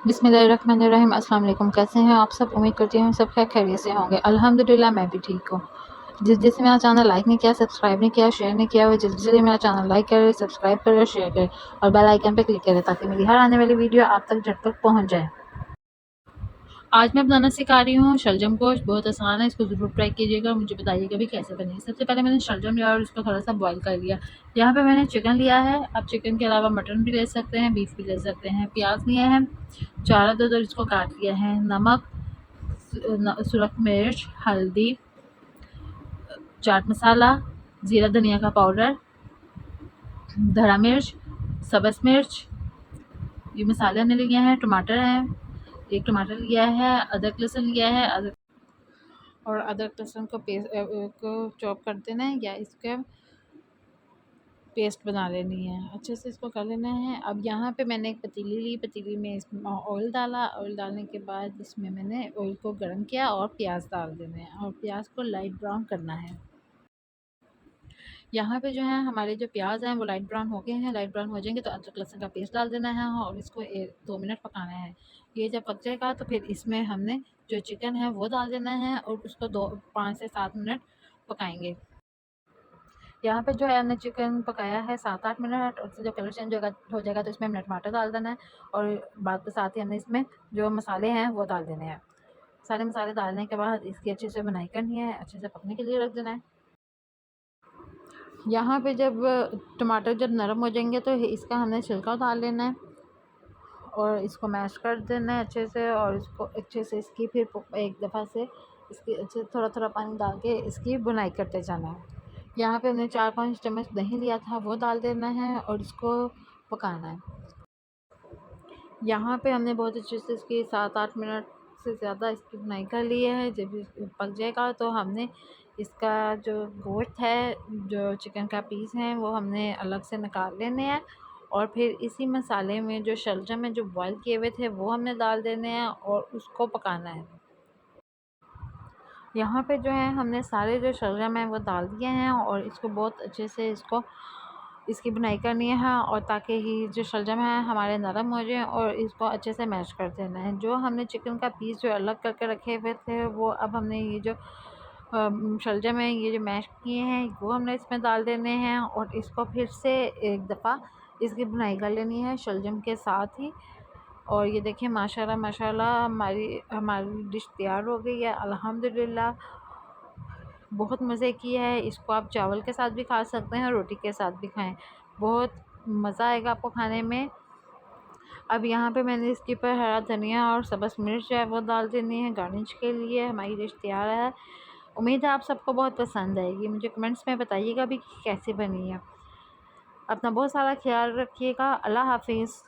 बिस्मिल्लाहिर्रहमानिर्रहीम। अस्सलाम वालेकुम। कैसे हैं आप सब? उम्मीद करती हूँ सब खैर खैरियत से होंगे। अल्हम्दुलिल्लाह मैं भी ठीक हूँ। जिसने मेरा चैनल लाइक नहीं किया, सब्सक्राइब नहीं किया, शेयर नहीं किया, वो जल्दी मेरा चैनल लाइक करे, सब्सक्राइब करे, शेयर करे और बेल आइकन पे क्लिक करे ताकि मेरी हर आने वाली वीडियो आप तक झटपट पहुँच जाए। आज मैं बनाना सिखा रही हूँ शलजम गोश्त। बहुत आसान है, इसको ज़रूर ट्राई कीजिएगा और मुझे बताइएगा भी कैसे बनी। सबसे पहले मैंने शलजम लिया और इसको थोड़ा सा बॉईल कर लिया। यहाँ पे मैंने चिकन लिया है। आप चिकन के अलावा मटन भी ले सकते हैं, बीफ भी ले सकते हैं। प्याज लिए हैं 4 अदद और इसको काट लिया है। नमक, सुरख मिर्च, हल्दी, चाट मसाला, ज़ीरा धनिया का पाउडर, धड़ा मिर्च, सब्ज़ मिर्च, ये मसाले हमने लिए हैं। टमाटर है, एक टमाटर लिया है। अदरक लहसुन लिया है। अदरक लहसुन को चॉप कर देना है या इसके पेस्ट बना लेनी है। अच्छे से इसको कर लेना है। अब यहाँ पे मैंने एक पतीली ली, पतीली में इसमें ऑयल डाला। ऑयल डालने के बाद इसमें मैंने ऑयल को गर्म किया और प्याज डाल देने हैं और प्याज को लाइट ब्राउन करना है। यहाँ पे जो है हमारे जो प्याज हैं वो लाइट ब्राउन हो गए हैं। लाइट ब्राउन हो जाएंगे तो अदरक लहसुन का पेस्ट डाल देना है और इसको 2 मिनट पकाना है। ये जब पक जाएगा तो फिर इसमें हमने जो चिकन है वो डाल देना है और उसको 5 से 7 मिनट पकाएंगे। यहाँ पे जो है हमने चिकन पकाया है 7-8 मिनट और उससे जो कलर चेंज हो जाएगा तो इसमें हमने टमाटर डाल देना है और बाद के साथ ही हमने इसमें जो मसाले हैं वो डाल देने हैं। सारे मसाले डालने के बाद इसकी अच्छे से बुनाई करनी है, अच्छे से पकने के लिए रख देना है। यहाँ पे जब टमाटर जब नरम हो जाएंगे तो इसका हमने छिलका उतार लेना है और इसको मैश कर देना है अच्छे से और इसको अच्छे से इसकी फिर एक दफ़ा से इसकी अच्छे थोड़ा थोड़ा पानी डाल के इसकी बुनाई करते जाना है। यहाँ पे हमने 4-5 चम्मच दही लिया था वो डाल देना है और इसको पकाना है। यहाँ पे हमने बहुत अच्छे से इसकी 7-8 मिनट से ज़्यादा इसकी बुनाई कर ली है। जब पक जाएगा तो हमने इसका जो गोश्त है, जो चिकन का पीस है वो हमने अलग से निकाल लेने हैं और फिर इसी मसाले में जो शलजम में जो बॉयल किए हुए थे वो हमने डाल देने हैं और उसको पकाना है। यहाँ पे जो है हमने सारे जो शलजम है वो डाल दिए हैं और इसको बहुत अच्छे से इसकी बुनाई करनी है और ताकि ही जो शलजम है हमारे नरम हो जाए और इसको अच्छे से मैश कर देना है। जो हमने चिकन का पीस जो अलग करके रखे हुए थे वो अब हमने ये जो शलजम है ये जो मैश किए हैं वो हमने इसमें डाल देने हैं और इसको फिर से एक दफ़ा इसकी बुनाई कर लेनी है शलजम के साथ ही। और ये देखिए माशाल्लाह माशाल्लाह हमारी डिश तैयार हो गई है अल्हम्दुलिल्लाह। बहुत मज़े की है। इसको आप चावल के साथ भी खा सकते हैं और रोटी के साथ भी खाएं, बहुत मज़ा आएगा आपको खाने में। अब यहाँ पे मैंने इसके ऊपर हरा धनिया और सब्ज़ मिर्च जो है वो डाल देनी है गार्निश के लिए। हमारी डिश तैयार है। उम्मीद है आप सबको बहुत पसंद आएगी। मुझे कमेंट्स में बताइएगा भी कि कैसी बनी है। अपना बहुत सारा ख्याल रखिएगा। अल्लाह हाफिज़।